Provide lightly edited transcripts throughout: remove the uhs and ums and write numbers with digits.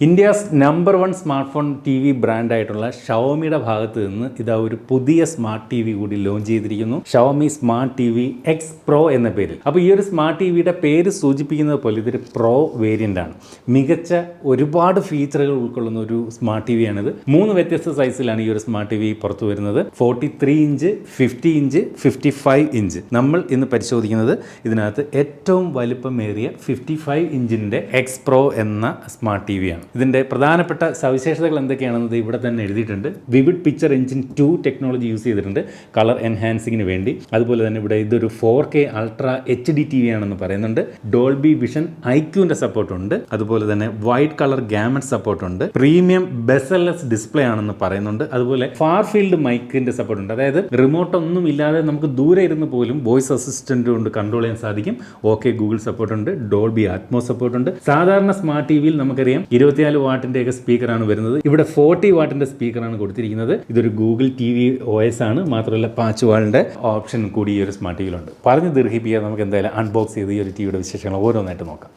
India's number 1 smart phone T V ബ്രാൻഡായിട്ടുള്ള ഷവോമിയുടെ ഭാഗത്ത് നിന്ന് ഇതാ ഒരു പുതിയ സ്മാർട്ട് ടി വി കൂടി ലോഞ്ച് ചെയ്തിരിക്കുന്നു. Xiaomi smart T V X pro എന്ന പേരിൽ. അപ്പോൾ ഈ ഒരു സ്മാർട്ട് ടി വിയുടെ പേര് സൂചിപ്പിക്കുന്നത് പോലെ ഇതൊരു പ്രോ വേരിയൻ്റ് ആണ്. മികച്ച ഒരുപാട് ഫീച്ചറുകൾ ഉൾക്കൊള്ളുന്ന ഒരു സ്മാർട്ട് ടി വിയാണിത്. 3 വ്യത്യസ്ത സൈസിലാണ് ഈ ഒരു സ്മാർട്ട് ടി വി പുറത്തു വരുന്നത്. 43 ഇഞ്ച്, 50 ഇഞ്ച്, 55 ഇഞ്ച്. നമ്മൾ ഇന്ന് പരിശോധിക്കുന്നത് ഇതിനകത്ത് ഏറ്റവും വലിപ്പമേറിയ 55 ഇഞ്ചിൻ്റെ എക്സ് പ്രോ എന്ന സ്മാർട്ട് ടി വിയാണ്. ഇതിൻ്റെ പ്രധാനപ്പെട്ട സവിശേഷതകൾ എന്തൊക്കെയാണെന്നത് ഇവിടെ തന്നെ എഴുതിയിട്ടുണ്ട്. Vivid picture engine 2 technology use ചെയ്തിട്ടുണ്ട് കളർ എൻഹാൻസിങ്ങിന് വേണ്ടി. അതുപോലെ തന്നെ ഇവിടെ ഇതൊരു 4K ultra HD T V ആണെന്ന് പറയുന്നുണ്ട്. ഡോൾബി വിഷൻ ഐക്യൂൻ്റെ സപ്പോർട്ടുണ്ട്. അതുപോലെ തന്നെ വൈറ്റ് കളർ ഗാമറ്റ് സപ്പോർട്ടുണ്ട്. പ്രീമിയം ബെസൽലെസ് ഡിസ്പ്ലേ ആണെന്ന് പറയുന്നുണ്ട്. അതുപോലെ ഫാർ ഫീൽഡ് മൈക്കിൻ്റെ സപ്പോർട്ടുണ്ട്. അതായത് റിമോട്ട് ഒന്നും ഇല്ലാതെ നമുക്ക് ദൂരെ ഇരുന്ന് പോലും വോയിസ് അസിസ്റ്റന്റ് കൊണ്ട് കൺട്രോൾ ചെയ്യാൻ സാധിക്കും. ഓക്കെ ഗൂഗിൾ സപ്പോർട്ടുണ്ട്. ഡോൾബി ആറ്റ്മോസ് സപ്പോർട്ടുണ്ട്. സാധാരണ സ്മാർട്ട് ടി വിയിൽ നമുക്കറിയാം 24 വാട്ടിൻ്റെ ഒക്കെ സ്പീക്കറാണ് വരുന്നത്. ഇവിടെ 40 വാട്ടിൻ്റെ സ്പീക്കറാണ് കൊടുത്തിരിക്കുന്നത്. ഇതൊരു ഗൂഗിൾ TV OS ആണ്. മാത്രമല്ല 5 വാളിൻ്റെ ഓപ്ഷൻ കൂടി ഈ ഒരു സ്മാർട്ട് ടിവിയിലുണ്ട്. പറഞ്ഞു ദീർഘിപ്പിക്കുക, നമുക്ക് എന്തായാലും അൺബോക്സ് ചെയ്ത് ഈ ഒരു ടിവിയുടെ വിശേഷങ്ങൾ ഓരോന്നായിട്ട് നോക്കാം.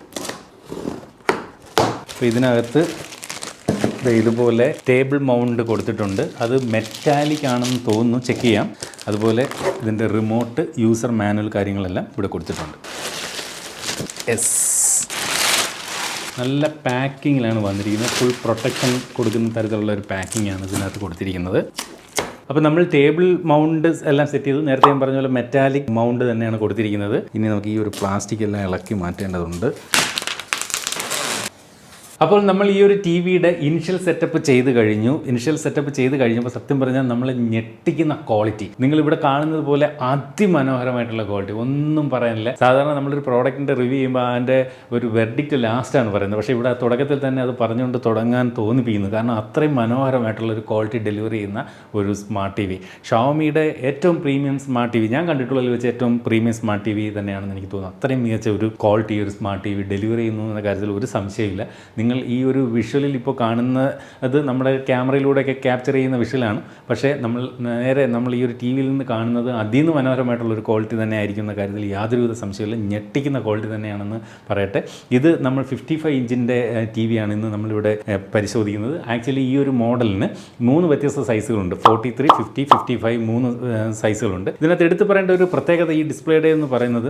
അപ്പോൾ ഇതിനകത്ത് ഇതുപോലെ ടേബിൾ മൗണ്ട് കൊടുത്തിട്ടുണ്ട്. അത് മെറ്റാലിക് ആണെന്ന് തോന്നുന്നു, ചെക്ക് ചെയ്യാം. അതുപോലെ ഇതിൻ്റെ റിമോട്ട്, യൂസർ മാനുവൽ കാര്യങ്ങളെല്ലാം ഇവിടെ കൊടുത്തിട്ടുണ്ട്. നല്ല പാക്കിങ്ങിലാണ് വന്നിരിക്കുന്നത്. ഫുൾ പ്രൊട്ടക്ഷൻ കൊടുക്കുന്ന തരത്തിലുള്ള ഒരു പാക്കിങ്ങാണ് ഇതിനകത്ത് കൊടുത്തിരിക്കുന്നത്. അപ്പോൾ നമ്മൾ ടേബിൾ മൗണ്ട് എല്ലാം സെറ്റ് ചെയ്തു. നേരത്തെ ഞാൻ പറഞ്ഞ പോലെ മെറ്റാലിക് മൗണ്ട് തന്നെയാണ് കൊടുത്തിരിക്കുന്നത്. ഇനി നമുക്ക് ഈ ഒരു പ്ലാസ്റ്റിക് എല്ലാം ഇളക്കി മാറ്റേണ്ടതുണ്ട്. അപ്പോൾ നമ്മൾ ഈ ഒരു ടി വിയുടെ ഇനിഷ്യൽ സെറ്റപ്പ് ചെയ്ത് കഴിഞ്ഞപ്പോൾ സത്യം പറഞ്ഞാൽ നമ്മൾ ഞെട്ടിക്കുന്ന ക്വാളിറ്റി, നിങ്ങളിവിടെ കാണുന്നത് പോലെ അതിമനോഹരമായിട്ടുള്ള ക്വാളിറ്റി, ഒന്നും പറയാനില്ല. സാധാരണ നമ്മളൊരു പ്രോഡക്റ്റിൻ്റെ റിവ്യൂ ചെയ്യുമ്പോൾ അതിൻ്റെ ഒരു വെർഡിക്റ്റ് ലാസ്റ്റാണ് പറയുന്നത്. പക്ഷേ ഇവിടെ തുടക്കത്തിൽ തന്നെ അത് പറഞ്ഞുകൊണ്ട് തുടങ്ങാൻ തോന്നിപ്പിക്കുന്നു. കാരണം അത്രയും മനോഹരമായിട്ടുള്ളൊരു ക്വാളിറ്റി ഡെലിവറി ചെയ്യുന്ന ഒരു സ്മാർട്ട് ടി വി. ഷവോമിയുടെ ഏറ്റവും പ്രീമിയം സ്മാർട്ട് ടി വി, ഞാൻ കണ്ടിട്ടുള്ളതിൽ വെച്ച് ഏറ്റവും പ്രീമിയം സ്മാർട്ട് ടി വി തന്നെയാണെന്ന് എനിക്ക് തോന്നുന്നു. അത്രയും മികച്ച ഒരു ക്വാളിറ്റി ഒരു സ്മാർട്ട് ടി വി ഡെലിവറി ചെയ്യുന്നു എന്ന കാര്യത്തിൽ ഒരു സംശയമില്ല. നിങ്ങൾ ഈ ഒരു വിഷ്വലിൽ ഇപ്പോൾ കാണുന്നത് നമ്മുടെ ക്യാമറയിലൂടെയൊക്കെ ക്യാപ്ചർ ചെയ്യുന്ന വിഷ്വലാണ്. പക്ഷേ നമ്മൾ ഈ ഒരു ടി വിയിൽ നിന്ന് കാണുന്നത് അതിന് മനോഹരമായിട്ടുള്ളൊരു ക്വാളിറ്റി തന്നെ ആയിരിക്കും എന്ന കാര്യത്തിൽ യാതൊരുവിധ സംശയമില്ല. ഞെട്ടിക്കുന്ന ക്വാളിറ്റി തന്നെയാണെന്ന് പറയട്ടെ. ഇത് നമ്മൾ 55 ഇഞ്ചിൻ്റെ ടി വിയാണ് ഇന്ന് നമ്മളിവിടെ പരിശോധിക്കുന്നത്. ആക്ച്വലി ഈ ഒരു മോഡലിന് 3 വ്യത്യസ്ത സൈസുകളുണ്ട്. 43, 50, 55 3 സൈസുകളുണ്ട്. ഇതിനകത്ത് എടുത്തു പറയേണ്ട ഒരു പ്രത്യേകത ഈ ഡിസ്പ്ലേയുടെ എന്ന് പറയുന്നത്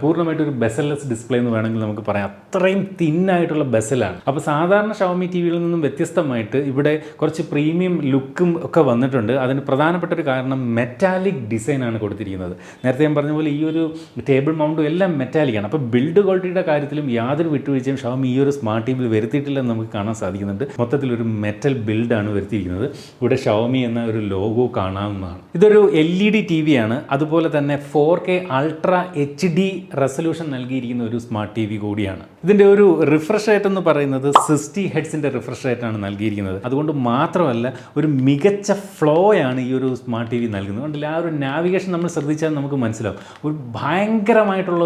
പൂർണ്ണമായിട്ടൊരു ബെസൽലെസ് ഡിസ്പ്ലേ എന്ന് വേണമെങ്കിൽ നമുക്ക് പറയാം. അത്രയും തിന്നായിട്ടുള്ള ബെസലാണ്. അപ്പോൾ സാധാരണ ഷവോമി ടി വിയിൽ നിന്നും വ്യത്യസ്തമായിട്ട് ഇവിടെ കുറച്ച് പ്രീമിയം ലുക്കും ഒക്കെ വന്നിട്ടുണ്ട്. അതിന് പ്രധാനപ്പെട്ട ഒരു കാരണം മെറ്റാലിക് ഡിസൈനാണ് കൊടുത്തിരിക്കുന്നത്. നേരത്തെ ഞാൻ പറഞ്ഞ പോലെ ഈ ഒരു ടേബിൾ മൗണ്ടും എല്ലാം മെറ്റാലിക്കാണ്. അപ്പോൾ ബിൽഡ് ക്വാളിറ്റിയുടെ കാര്യത്തിലും യാതൊരു വിട്ടുവീഴ്ചയും ഷവോമി ഈ ഒരു സ്മാർട്ട് ടി വിയിൽ വരുത്തിയിട്ടില്ലെന്ന് നമുക്ക് കാണാൻ സാധിക്കുന്നുണ്ട്. മൊത്തത്തിലൊരു മെറ്റൽ ബിൽഡാണ് വരുത്തിയിരിക്കുന്നത്. ഇവിടെ ഷവോമി എന്ന ഒരു ലോഗോ കാണാവുന്നതാണ്. ഇതൊരു LED ടി വിയാണ്. അതുപോലെ തന്നെ 4K അൾട്രാ HD റെസൊല്യൂഷൻ നൽകിയിരിക്കുന്ന ഒരു സ്മാർട്ട് ടി വി കൂടിയാണ്. ഇതിൻ്റെ ഒരു റിഫ്രഷ് റേറ്റ് എന്ന് പറയുന്നത് 60 ഹെഡ്സിൻ്റെ റിഫ്രഷ് റേറ്റാണ് നൽകിയിരിക്കുന്നത്. അതുകൊണ്ട് മാത്രമല്ല ഒരു മികച്ച ഫ്ലോയാണ് ഈ ഒരു സ്മാർട്ട് ടി വി നൽകുന്നത്. അതുകൊണ്ട് ആ ഒരു നാവിഗേഷൻ നമ്മൾ ശ്രദ്ധിച്ചാൽ നമുക്ക് മനസ്സിലാവും. ഒരു ഭയങ്കരമായിട്ടുള്ള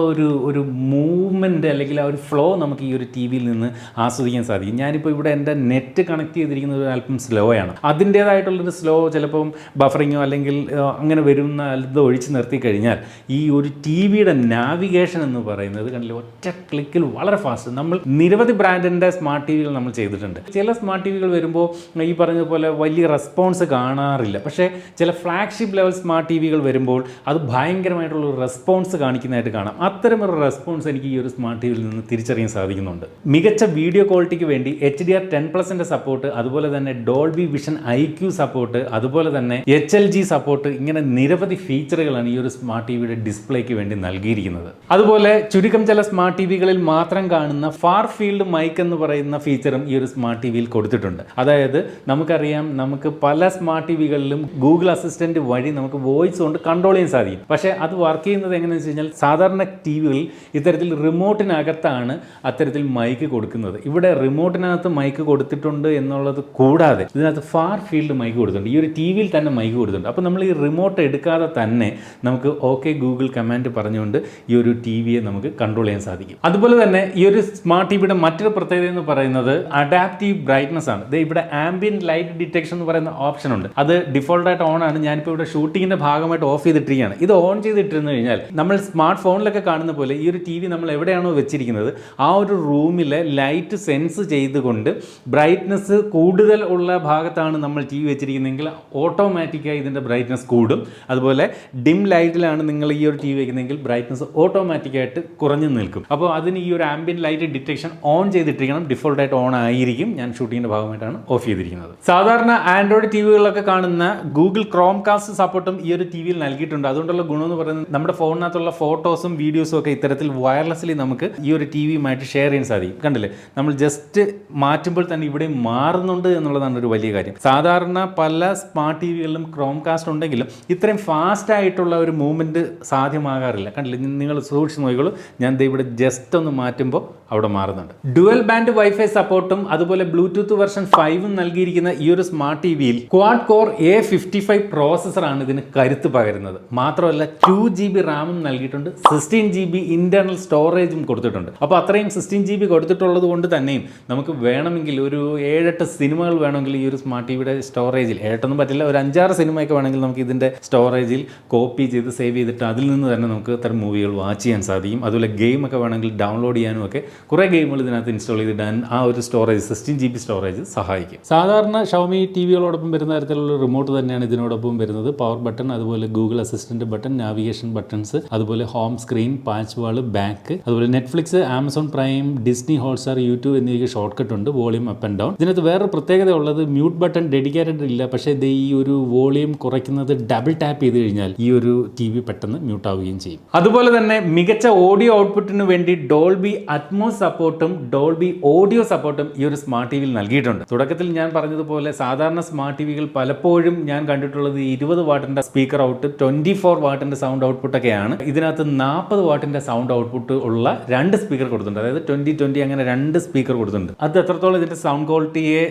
ഒരു മൂവ്മെൻറ്റ് അല്ലെങ്കിൽ ആ ഒരു ഫ്ലോ നമുക്ക് ഈ ഒരു ടി വിയിൽ നിന്ന് ആസ്വദിക്കാൻ സാധിക്കും. ഞാനിപ്പോൾ ഇവിടെ എൻ്റെ നെറ്റ് കണക്ട് ചെയ്തിരിക്കുന്നത് ഒരു അല്പം സ്ലോ ആണ്. അതിൻ്റേതായിട്ടുള്ളൊരു സ്ലോ ചിലപ്പം ബഫറിങ്ങോ അല്ലെങ്കിൽ അങ്ങനെ വരുന്ന ഇത് ഒഴിച്ച് നിർത്തി കഴിഞ്ഞാൽ ഈ ഒരു ടി വിയുടെ നാവിഗേഷൻ എന്ന് പറയുന്നത് കണ്ടില്ല, ഒറ്റ ക്ലിക്കിൽ വളരെ ഫാസ്റ്റ്. നമ്മൾ നിരവധി ബ്രാൻഡിൻ്റെ സ്മാർട്ട് ടി വികൾ നമ്മൾ ചെയ്തിട്ടുണ്ട്. ചില സ്മാർട്ട് ടി വികൾ വരുമ്പോൾ ഈ പറഞ്ഞതുപോലെ വലിയ റെസ്പോൺസ് കാണാറില്ല. പക്ഷേ ചില ഫ്ലാഗ്ഷിപ്പ് ലെവൽ സ്മാർട്ട് ടി വികൾ വരുമ്പോൾ അത് ഭയങ്കരമായിട്ടുള്ള ഒരു റെസ്പോൺസ് കാണിക്കുന്നതായിട്ട് കാണാം. അത്തരമൊരു റെസ്പോൺസ് എനിക്ക് ഈ ഒരു സ്മാർട്ട് ടി വിയിൽ നിന്ന് തിരിച്ചറിയാൻ സാധിക്കുന്നുണ്ട്. മികച്ച വീഡിയോ ക്വാളിറ്റിക്ക് വേണ്ടി HDR10+ൻ്റെ സപ്പോർട്ട്, അതുപോലെ തന്നെ ഡോൾബി വിഷൻ IQ സപ്പോർട്ട്, അതുപോലെ തന്നെ HLG സപ്പോർട്ട്, ഇങ്ങനെ നിരവധി ഫീച്ചറുകളാണ് ഈ ഒരു സ്മാർട്ട് ടി വിയുടെ ഡിസ്പ്ലേക്ക് വേണ്ടി നൽകിയിരിക്കുന്നത്. അതുപോലെ ചുരുക്കം ചില സ്മാർട്ട് ടി വികളിൽ മാത്രം കാണുന്ന ഫാർ ഫീൽഡ് മൈക്ക് എന്ന് പറയുന്ന ഫീച്ചറും ഈ ഒരു സ്മാർട്ട് ടി വിയിൽ കൊടുത്തിട്ടുണ്ട്. അതായത് നമുക്കറിയാം, നമുക്ക് പല സ്മാർട്ട് ടി വികളിലും ഗൂഗിൾ അസിസ്റ്റന്റ് വഴി നമുക്ക് വോയിസ് കൊണ്ട് കൺട്രോൾ ചെയ്യാൻ സാധിക്കും. പക്ഷേ അത് വർക്ക് ചെയ്യുന്നത് എങ്ങനെയാണെന്ന് വെച്ച് കഴിഞ്ഞാൽ സാധാരണ ടി വികളിൽ ഇത്തരത്തിൽ റിമോട്ടിനകത്താണ് അത്തരത്തിൽ മൈക്ക് കൊടുക്കുന്നത്. ഇവിടെ റിമോട്ടിനകത്ത് മൈക്ക് കൊടുത്തിട്ടുണ്ട് എന്നുള്ളത് കൂടാതെ ഇതിനകത്ത് ഫാർ ഫീൽഡ് മൈക്ക് കൊടുത്തിട്ടുണ്ട്. ഈ ഒരു ടി വിയിൽ തന്നെ മൈക്ക് കൊടുത്തിട്ടുണ്ട്. അപ്പോൾ നമ്മൾ ഈ റിമോട്ട് എടുക്കാതെ തന്നെ നമുക്ക് ഓക്കെ ഗൂഗിൾ കമാൻഡ് പറഞ്ഞുകൊണ്ട് ഈ ഒരു ടി വിയെ നമുക്ക് കൺട്രോൾ ചെയ്യാൻ സാധിക്കും. അതുപോലെ തന്നെ ഈ ഒരു സ്മാർട്ട് ടിവിയുടെ മറ്റൊരു പ്രത്യേകത എന്ന് പറയുന്നത് അഡാപ്റ്റീവ് ബ്രൈറ്റ്നസ് ആണ്. ഇവിടെ ആംബിയന്റ് ലൈറ്റ് ഡിറ്റക്ഷൻ എന്ന് പറയുന്ന ഓപ്ഷൻ ഉണ്ട്. അത് ഡിഫോൾട്ടായിട്ട് ഓൺ ആണ്. ഞാനിപ്പോൾ ഇവിടെ ഷൂട്ടിങ്ങിന്റെ ഭാഗമായിട്ട് ഓഫ് ചെയ്തിട്ടിരിക്കുകയാണ്. ഇത് ഓൺ ചെയ്തിട്ടിരുന്നു കഴിഞ്ഞാൽ നമ്മൾ സ്മാർട്ട് ഫോണിലൊക്കെ കാണുന്ന പോലെ ഈ ഒരു ടി വി നമ്മൾ എവിടെയാണോ വെച്ചിരിക്കുന്നത് ആ ഒരു റൂമിലെ ലൈറ്റ് സെൻസ് ചെയ്തുകൊണ്ട് ബ്രൈറ്റ്നസ് കൂടുതൽ ഉള്ള ഭാഗത്താണ് നമ്മൾ ടി വി വെച്ചിരിക്കുന്നതെങ്കിൽ ഓട്ടോമാറ്റിക്കായി ഇതിൻ്റെ ബ്രൈറ്റ്നസ് കൂടും. അതുപോലെ ഡിം ലൈറ്റിലാണ് നിങ്ങൾ ഈ ഒരു ടി വി വയ്ക്കുന്നതെങ്കിൽ ബ്രൈറ്റ്നസ് ഓട്ടോമാറ്റിക്കായിട്ട് കുറഞ്ഞു നിൽക്കും. അപ്പോൾ അതിന് ഈ ഒരു ആംബിയന്റ് ലൈറ്റ് ഡിറ്റക്ഷൻ ഓൺ ചെയ്തിട്ടിരിക്കണം. ഡിഫോൾട്ടായിട്ട് ഓൺ ആയിരിക്കും. ഞാൻ ഷൂട്ടിങ്ങിൻ്റെ ഭാഗമായിട്ടാണ് ഓഫ് ചെയ്തിരിക്കുന്നത്. സാധാരണ ആൻഡ്രോയിഡ് ടി വികളിലൊക്കെ കാണുന്ന ഗൂഗിൾ ക്രോം കാസ്റ്റ് സപ്പോർട്ടും ഈ ഒരു ടി വിയിൽ നൽകിയിട്ടുണ്ട്. അതുകൊണ്ടുള്ള ഗുണം എന്ന് പറയുന്നത് നമ്മുടെ ഫോണിനകത്തുള്ള ഫോട്ടോസും വീഡിയോസും ഒക്കെ ഇത്തരത്തിൽ വയർലെസ്ലി നമുക്ക് ഈ ഒരു ടി വിയുമായിട്ട് ഷെയർ ചെയ്യാൻ സാധിക്കും. കണ്ടില്ലേ, നമ്മൾ ജസ്റ്റ് മാറ്റുമ്പോൾ തന്നെ ഇവിടെ മാറുന്നുണ്ട് എന്നുള്ളതാണ് ഒരു വലിയ കാര്യം. സാധാരണ പല സ്മാർട്ട് ടി വികളിലും ക്രോം കാസ്റ്റ് ഉണ്ടെങ്കിലും ഇത്രയും ഫാസ്റ്റ് ആയിട്ടുള്ള ഒരു മൂവ്മെൻറ്റ് സാധ്യമാകാറില്ല. കണ്ടില്ലേ, നിങ്ങൾ സൂക്ഷിച്ച് നോക്കിക്കോളൂ. ഞാൻ ഇവിടെ ജസ്റ്റ് ഒന്ന് മാറ്റുമ്പോൾ അവിടെ മാറുന്നുണ്ട്. ഡുവൽ ബാൻഡ് വൈഫൈ സപ്പോർട്ടും അതുപോലെ ബ്ലൂടൂത്ത് വെർഷൻ 5 നൽകിയിരിക്കുന്ന ഈ ഒരു സ്മാർട്ട് ടി വിയിൽ ക്വാഡ് കോർ A55 പ്രോസസ്സറാണ് ഇതിന് കരുത്ത് പകരുന്നത്. മാത്രമല്ല 2GB റാമും നൽകിയിട്ടുണ്ട്. 16GB ഇന്റർണൽ സ്റ്റോറേജും കൊടുത്തിട്ടുണ്ട്. അപ്പോൾ അത്രയും 16GB കൊടുത്തിട്ടുള്ളത് കൊണ്ട് തന്നെയും നമുക്ക് വേണമെങ്കിൽ ഒരു 7-8 സിനിമകൾ വേണമെങ്കിൽ ഈ ഒരു സ്മാർട്ട് ടിവിയുടെ സ്റ്റോറേജിൽ, 7-8 പറ്റില്ല, ഒരു 5-6 സിനിമയൊക്കെ വേണമെങ്കിൽ നമുക്ക് ഇതിൻ്റെ സ്റ്റോറേജിൽ കോപ്പി ചെയ്ത് സേവ് ചെയ്തിട്ട് അതിൽ നിന്ന് തന്നെ നമുക്ക് ഇത്തരം മൂവികൾ വാച്ച് ചെയ്യാൻ സാധിക്കും. അതുപോലെ ഗെയിമൊക്കെ വേണമെങ്കിൽ ഡൗൺലോഡ് ചെയ്യാനും ഒക്കെ കുറേ ഗെയിമുകൾ ഇതിനകത്ത് ഇൻസ്റ്റാൾ ചെയ്തിടാൻ ആ ഒരു സ്റ്റോറേജ് 16GB സ്റ്റോറേജ് സഹായിക്കും. സാധാരണ ഷവമി ടി വികളോടൊപ്പം വരുന്ന തരത്തിലുള്ള റിമോട്ട് തന്നെയാണ് ഇതിനോടൊപ്പം വരുന്നത്. പവർ ബട്ടൺ, അതുപോലെ Google assistant button, navigation buttons, അതുപോലെ ഹോം സ്ക്രീൻ, പാച്ച് വാൾ, ബാക്ക്, അതുപോലെ Netflix, Amazon prime, Disney Hotstar, YouTube എന്നിവയ്ക്ക് ഷോർട്ട് കട്ട് ഉണ്ട്. Volume up and down. ഇതിനകത്ത് വേറൊരു പ്രത്യേകത ഉള്ളത് മ്യൂട്ട് ബട്ടൺ ഡെഡിക്കേറ്റഡ് ഇല്ല. പക്ഷേ ഇത് ഈ ഒരു വോളിയം കുറയ്ക്കുന്നത് ഡബിൾ ടാപ്പ് ചെയ്ത് കഴിഞ്ഞാൽ ഈ ഒരു ടി വി പെട്ടെന്ന് മ്യൂട്ട് ആവുകയും ചെയ്യും. അതുപോലെ തന്നെ മികച്ച ഓഡിയോ ഔട്ട്പുട്ടിന് വേണ്ടി ഡോൾബി അറ്റ്മോസ് സപ്പോർട്ടും ഡോൾബി ഓഡിയോ സപ്പോർട്ടും ഈ ഒരു സ്മാർട്ട് ടിവിയിൽ നൽകിയിട്ടുണ്ട്. തുടക്കത്തിൽ ഞാൻ പറഞ്ഞതുപോലെ സാധാരണ സ്മാർട്ട് ടിവികൾ പലപ്പോഴും ഞാൻ കണ്ടിട്ടുള്ളത് 20 വാട്ടിന്റെ സ്പീക്കർ ഔട്ട്, 24 വാട്ടിന്റെ സൗണ്ട് ഔട്ട്പുട്ട് ഒക്കെയാണ്. ഇതിനകത്ത് 40 വാട്ടിന്റെ സൗണ്ട് ഔട്ട്പുട്ട് ഉള്ള 2 സ്പീക്കർ കൊടുത്തിട്ടുണ്ട്. അതായത് 20 അങ്ങനെ 2 സ്പീക്കർ കൊടുത്തിട്ടുണ്ട്. അത് എത്രത്തോളം ഇതിന്റെ സൗണ്ട് ക്വാളിറ്റിയെ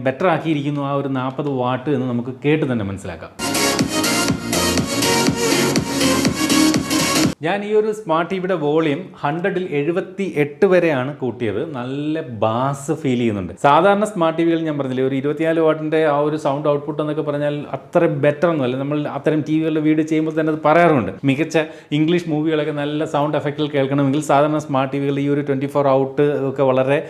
ബെറ്റർ ആക്കിയിരിക്കുന്നു ആ ഒരു 40 വാട്ട് എന്ന് നമുക്ക് കേട്ട് തന്നെ മനസ്സിലാക്കാം. ഞാൻ ഈ ഒരു സ്മാർട്ട് ടിവിയുടെ വോളിയം 100-ൽ 78 വരെയാണ് കൂട്ടിയത്. നല്ല ബാസ് ഫീൽ ചെയ്യുന്നുണ്ട്. സാധാരണ സ്മാർട്ട് ടിവികൾ ഞാൻ പറഞ്ഞില്ലേ, ഒരു 24 വാട്ടിൻ്റെ ആ ഒരു സൗണ്ട് ഔട്ട്പുട്ട് എന്നൊക്കെ പറഞ്ഞാൽ അത്ര ബെറ്റർ ഒന്നുമല്ല. നമ്മൾ അത്തരം ടി വികളുടെ വീഡിയോ ചെയ്യുമ്പോൾ തന്നെ അത് പറയാറുണ്ട്. മികച്ച ഇംഗ്ലീഷ് മൂവികളൊക്കെ നല്ല സൗണ്ട് എഫക്റ്റിൽ കേൾക്കണമെങ്കിൽ സാധാരണ സ്മാർട്ട് ടിവികളിൽ ഈ ഒരു 24 ഔട്ട് ഒക്കെ വളരെ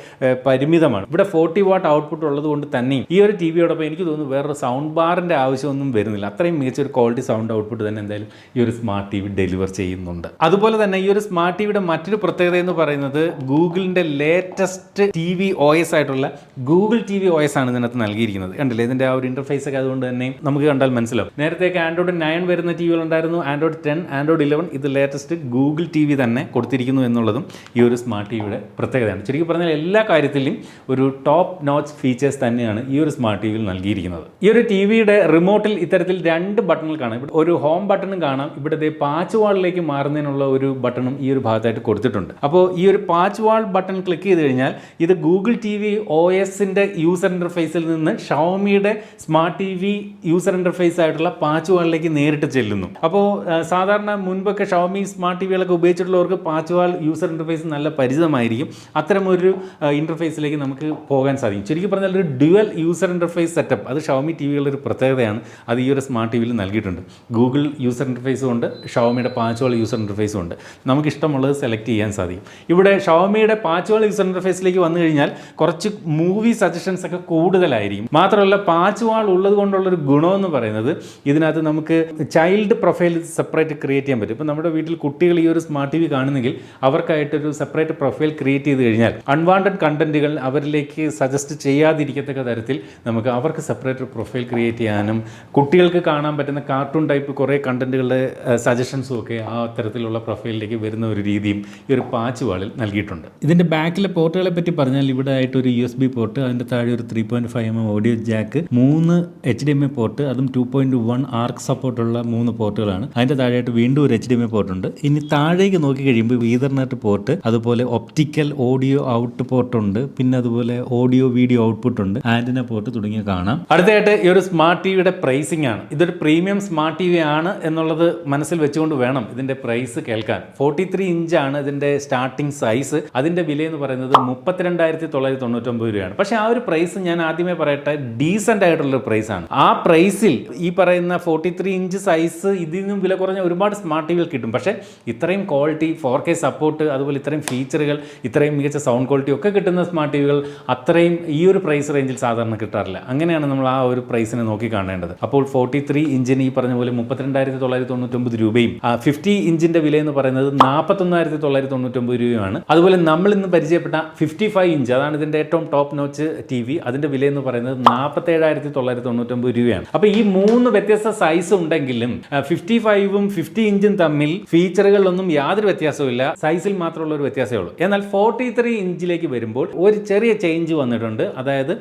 പരിമിതമാണ്. ഇവിടെ 40 വാട്ട് ഔട്ട്പുട്ട് ഉള്ളത് കൊണ്ട് തന്നെയും ഈ ഒരു ടി വിയോടൊപ്പം എനിക്ക് തോന്നുന്നു വേറൊരു സൗണ്ട് ബാറിൻ്റെ ആവശ്യമൊന്നും വരുന്നില്ല. അത്രയും മികച്ച ഒരു ക്വാളിറ്റി സൗണ്ട് ഔട്ട്പുട്ട് തന്നെ എന്തായാലും ഈ ഒരു സ്മാർട്ട് ടി വി ഡെലിവർ ചെയ്യുന്നുണ്ട്. അതുപോലെ തന്നെ ഈ ഒരു സ്മാർട്ട് ടിവിയുടെ മറ്റൊരു പ്രത്യേകത എന്ന് പറയുന്നത് ഗൂഗിളിന്റെ ലേറ്റസ്റ്റ് TV OS ആയിട്ടുള്ള ഗൂഗിൾ TV OS ആണ് ഇതിനകത്ത് നൽകിയിരിക്കുന്നത്. കണ്ടില്ലേ, ഇതിന്റെ ആ ഒരു ഇന്റർഫേസ് ഒക്കെ അതുകൊണ്ട് തന്നെ നമുക്ക് കണ്ടാൽ മനസ്സിലാവും. നേരത്തേക്ക് ആൻഡ്രോയിഡ് 9 വരുന്ന ടിവികൾ ഉണ്ടായിരുന്നു, ആൻഡ്രോയിഡ് 10, ആൻഡ്രോയിഡ് 11. ഇത് ലേറ്റസ്റ്റ് ഗൂഗിൾ TV തന്നെ കൊടുത്തിരിക്കുന്നു എന്നുള്ളതും ഈ ഒരു സ്മാർട്ട് ടിവിയുടെ പ്രത്യേകതയാണ്. ശരിക്കും പറഞ്ഞാൽ എല്ലാ കാര്യത്തിലും ഒരു ടോപ്പ് നോച്ച് ഫീച്ചേഴ്സ് തന്നെയാണ് ഈ ഒരു സ്മാർട്ട് ടിവിയിൽ നൽകിയിരിക്കുന്നത്. ഈ ഒരു ടിവിയുടെ റിമോട്ടിൽ ഇത്തരത്തിൽ 2 ബട്ടണുകൾ കാണാം. ഇവിടെ ഒരു ഹോം ബട്ടണും കാണാം. ഇവിടെ പാച്ച് വാളിലേക്ക് മാറുന്നതിനുള്ള ഒരു ബട്ടണും ഈ ഒരു ഭാഗത്തായിട്ട് കൊടുത്തിട്ടുണ്ട്. അപ്പോൾ ഈ ഒരു പാച്ച് വാൾ ബട്ടൺ ക്ലിക്ക് ചെയ്ത് കഴിഞ്ഞാൽ ഇത് ഗൂഗിൾ TV OSന്റെ യൂസർ ഇന്റർഫേസിൽ നിന്ന് ഷവമിയുടെ സ്മാർട്ട് TV യൂസർ ഇന്റർഫേസ് ആയിട്ടുള്ള പാച്ച് വാളിലേക്ക് നേരിട്ട് ചെല്ലുന്നു. അപ്പോൾ സാധാരണ മുൻപൊക്കെ ഷവമി സ്മാർട്ട് ടിവികളൊക്കെ ഉപയോഗിച്ചിട്ടുള്ളവർക്ക് പാച്ച് വാൾ യൂസർ ഇന്റർഫേസ് നല്ല പരിചിതമായിരിക്കും. അത്തരമൊരു ഇന്റർഫേസിലേക്ക് നമുക്ക് പോകാൻ സാധിക്കും. ശരിക്കും പറഞ്ഞാൽ ഒരു ഡ്യുവൽ യൂസർ ഇന്റർഫേസ് സെറ്റപ്പ് അത് ഷവമി ടിവികളുടെ ഒരു പ്രത്യേകതയാണ്. അത് ഈ ഒരു സ്മാർട്ട് ടിവിയിൽ നൽകിയിട്ടുണ്ട്. ഗൂഗിൾ യൂസർ ഇന്റർഫേസും ഉണ്ട്, ഷവമിയുടെ പാച്ച് വാൾ യൂസർ ഇന്റർഫേസും ഉണ്ട്. നമുക്ക് ഇഷ്ടമുള്ളത് സെലക്ട് ചെയ്യാൻ സാധിക്കും. ഇവിടെ ഷവമിയുടെ പാച്ച് വാൾ യൂസർ ഇന്റർഫേസിലേക്ക് വന്നു കഴിഞ്ഞാൽ കുറച്ച് മൂവി സജഷൻസ് ഒക്കെ കൂടുതലായിരിക്കും. മാത്രമല്ല പാച്ച് വാൾ ഉള്ളത് കൊണ്ടുള്ളൊരു ഗുണമെന്ന് പറയുന്നത് ഇതിനകത്ത് നമുക്ക് ചൈൽഡ് പ്രൊഫൈൽ സെപ്പറേറ്റ് ക്രിയേറ്റ് ചെയ്യാൻ പറ്റും. ഇപ്പോൾ നമ്മുടെ വീട്ടിൽ കുട്ടികൾ ഈ ഒരു സ്മാർട്ട് ടി വി കാണുന്നെങ്കിൽ അവർക്കായിട്ടൊരു സെപ്പറേറ്റ് പ്രൊഫൈൽ ക്രിയേറ്റ് ചെയ്ത് കഴിഞ്ഞാൽ അൺവാണ്ടഡ് കണ്ടന്റുകൾ അവരിലേക്ക് സജസ്റ്റ് ചെയ്യാതിരിക്കത്തക്ക തരത്തിൽ നമുക്ക് അവർക്ക് സെപ്പറേറ്റ് പ്രൊഫൈൽ ക്രിയേറ്റ് ചെയ്യാനും കുട്ടികൾക്ക് കാണാൻ പറ്റുന്ന കാർട്ടൂൺ ടൈപ്പ് കുറേ കണ്ടന്റുകളുടെ സജഷൻസും ഒക്കെ ആ തരത്തിലുള്ള പ്രൊഫൈലിലേക്ക് വരുന്ന ഒരു രീതിയും ഈ ഒരു പാച്ച് വാളിൽ നൽകിയിട്ടുണ്ട്. ഇതിൻ്റെ ബാക്കിലെ പോർട്ടുകളെ പറ്റി പറഞ്ഞാൽ ഇവിടെ ആയിട്ട് ഒരു USB പോർട്ട്, അതിൻ്റെ താഴെ ഒരു 3.5mm audio Jack, 3 HDMI port, അതും 2.1 ആർക്ക് സപ്പോർട്ടുള്ള 3 പോർട്ടുകളാണ്. അതിൻ്റെ താഴെയായിട്ട് വീണ്ടും ഒരു HDMI പോർട്ട് ഉണ്ട്. ഇനി താഴേക്ക് നോക്കി കഴിയുമ്പോൾ ഈതർനെറ്റ് പോർട്ട്, അതുപോലെ ഒപ്റ്റിക്കൽ ഓഡിയോ ഔട്ട് പോർട്ട് ഉണ്ട്, പിന്നെ അതുപോലെ ഓഡിയോ വീഡിയോ ഔട്ട്പുട്ട് ഉണ്ട്, ആന്റിന പോർട്ട് തുടങ്ങിയ കാണാം. അടുത്തായിട്ട് ഈ ഒരു സ്മാർട്ട് ടിവിയുടെ പ്രൈസിംഗ് ആണ്. ഇതൊരു പ്രീമിയം സ്മാർട്ട് TV ആണ് എന്നുള്ളത് മനസ്സിൽ വെച്ചുകൊണ്ട് വേണം ഇതിൻ്റെ പ്രൈസ് കേൾക്കാൻ. 43 ഇഞ്ചാണ് ഇതിൻ്റെ സ്റ്റാർട്ടിംഗ് സൈസ്. അതിൻ്റെ വിലയെന്ന് പറയുന്നത് 32,999 രൂപയാണ്. പക്ഷേ ആ ഒരു പ്രൈസ് ഞാൻ ആദ്യമേ പറയട്ടെ, ഡീസൻ്റ് ആയിട്ടുള്ളൊരു പ്രൈസാണ്. ആ പ്രൈസിൽ ഈ പറയുന്ന 43 ഇഞ്ച് സൈസ് ഇതിൽ നിന്നും വില കുറഞ്ഞ ഒരുപാട് സ്മാർട്ട് ടി വികൾ കിട്ടും. പക്ഷേ ഇത്രയും ക്വാളിറ്റി, 4K സപ്പോർട്ട്, അതുപോലെ ഇത്രയും ഫീച്ചറുകൾ, ഇത്രയും മികച്ച സൗണ്ട് ക്വാളിറ്റി ഒക്കെ കിട്ടുന്ന സ്മാർട്ട് ടിവികൾ അത്രയും ഈ ഒരു പ്രൈസ് റേഞ്ചിൽ സാധാരണ കിട്ടാറില്ല. അങ്ങനെയാണ് നമ്മൾ ആ ഒരു പ്രൈസിനെ നോക്കി കാണേണ്ടത്. അപ്പോൾ 43 ഇഞ്ചിന് ഈ പറഞ്ഞ പോലെ 32,999 രൂപയും 50 ഇഞ്ചിൻ്റെ വിലയെന്ന് പറയുന്നത് 41,999 രൂപയുമാണ്. അതുപോലെ നമ്മൾ ഇന്ന് പരിചയപ്പെട്ട 55 ഇഞ്ച്, അതാണ് ഇതിൻ്റെ ഏറ്റവും ടോപ്പ് നോച്ച് ടി വി, അതിൻ്റെ വിലയെന്ന് പറയുന്നത് 47,999 രൂപയാണ്. അപ്പോൾ ഈ 3 വ്യത്യസ്ത സൈസ് ഉണ്ടെങ്കിലും 55ഉം 50 ഇഞ്ചും തമ്മിൽ ഫീച്ചറുകളിലൊന്നും യാതൊരു വ്യത്യാസവുമില്ല, സൈസിൽ മാത്രമുള്ള ഒരു വ്യത്യാസമേ ഉള്ളൂ. എന്നാൽ 43 ഇഞ്ചിലേക്ക് വരുമ്പോൾ ഒരു ചെറിയ ചേഞ്ച് വന്നിട്ടുണ്ട്. അതായത്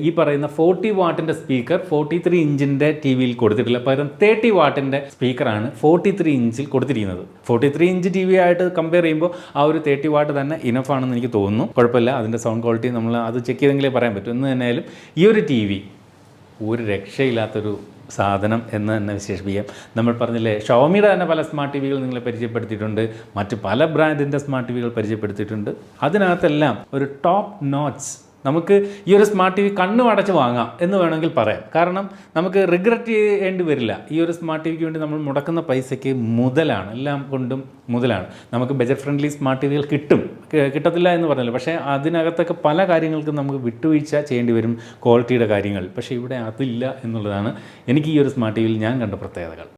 ഈ പറയുന്ന 40 വാട്ടിൻ്റെ സ്പീക്കർ 43 ഇഞ്ചിൻ്റെ ടി വിയിൽ കൊടുത്തിട്ടില്ല, പകരം 30 വാട്ടിൻ്റെ സ്പീക്കറാണ് 43 ഇഞ്ചിൽ കൊടുത്തിരിക്കുന്നത്. 43 ഇഞ്ച് ടി വി ആയിട്ട് കമ്പയർ ചെയ്യുമ്പോൾ ആ ഒരു 30 വാട്ട് തന്നെ ഇനഫ് ആണെന്ന് എനിക്ക് തോന്നുന്നു. കുഴപ്പമില്ല, അതിൻ്റെ സൗണ്ട് ക്വാളിറ്റി നമ്മൾ അത് ചെക്ക് ചെയ്തെങ്കിലേ പറയാൻ പറ്റും. എന്ന് തന്നെയായാലും ഈ ഒരു ടി വി ഒരു രക്ഷയില്ലാത്തൊരു സാധനം എന്ന് തന്നെ വിശേഷിപ്പിക്കാം. നമ്മൾ പറഞ്ഞില്ലേ, ഷവോമിയുടെ തന്നെ പല സ്മാർട്ട് ടി വികൾ നിങ്ങളെ പരിചയപ്പെടുത്തിയിട്ടുണ്ട്, മറ്റ് പല ബ്രാൻഡിൻ്റെ സ്മാർട്ട് ടി വികൾ പരിചയപ്പെടുത്തിയിട്ടുണ്ട്. അതിനകത്തെല്ലാം ഒരു ടോപ്പ് നോച്ച് നമുക്ക് ഈ ഒരു സ്മാർട്ട് ടി വി കണ്ണു അടച്ച് വാങ്ങാം എന്ന് വേണമെങ്കിൽ പറയാം. കാരണം നമുക്ക് റിഗ്രറ്റ് ചെയ്യേണ്ടി വരില്ല. ഈ ഒരു സ്മാർട്ട് ടി വിക്ക് വേണ്ടി നമ്മൾ മുടക്കുന്ന പൈസയ്ക്ക് മുതലാണ്, എല്ലാം കൊണ്ടും മുതലാണ്. നമുക്ക് ബജറ്റ് ഫ്രണ്ട്ലി സ്മാർട്ട് ടി വികൾ കിട്ടത്തില്ല എന്ന് പറഞ്ഞല്ലോ. പക്ഷേ അതിനകത്തൊക്കെ പല കാര്യങ്ങൾക്കും നമുക്ക് വിട്ടുവീഴ്ച ചെയ്യേണ്ടി വരും, ക്വാളിറ്റിയുടെ കാര്യങ്ങൾ. പക്ഷേ ഇവിടെ അതില്ല എന്നുള്ളതാണ് എനിക്ക് ഈ ഒരു സ്മാർട്ട് ടി വിയിൽ ഞാൻ കണ്ട പ്രത്യേകതകൾ.